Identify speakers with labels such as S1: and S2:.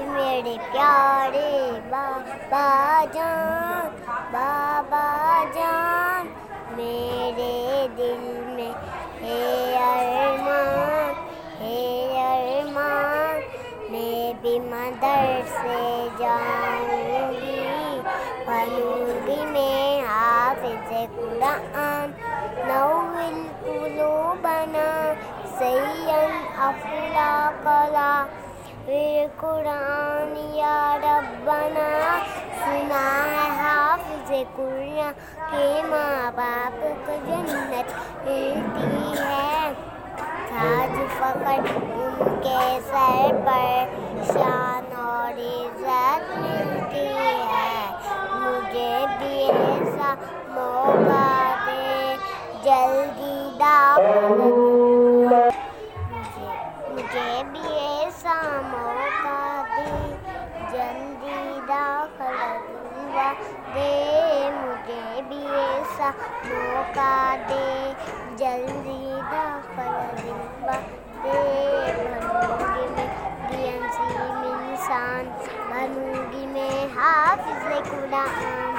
S1: میرے پیارے بابا جان میرے دل میں ہے ارمان میں بھی مدرسے جاؤں گی بنوں گی میں حافظ قرآن نور قلوبنا سیاً اخلاقنا قرآن یا ربنا سنا ہے حافظ قرآن کے ماں باپ کو جنت ملتی ہے تاج فخر ان کے سر پر شان اور عزت ملتی ہے مجھے بھی ایسا موقع دے جلدی مجھے بھی ایسا موقع دے جلدی داخل دلوا دے مجھے بھی ایسا موقع دے جلدی داخل دلوا دے بنوں گی میں عظیم انسان بنوں گی میں حافظ قرآن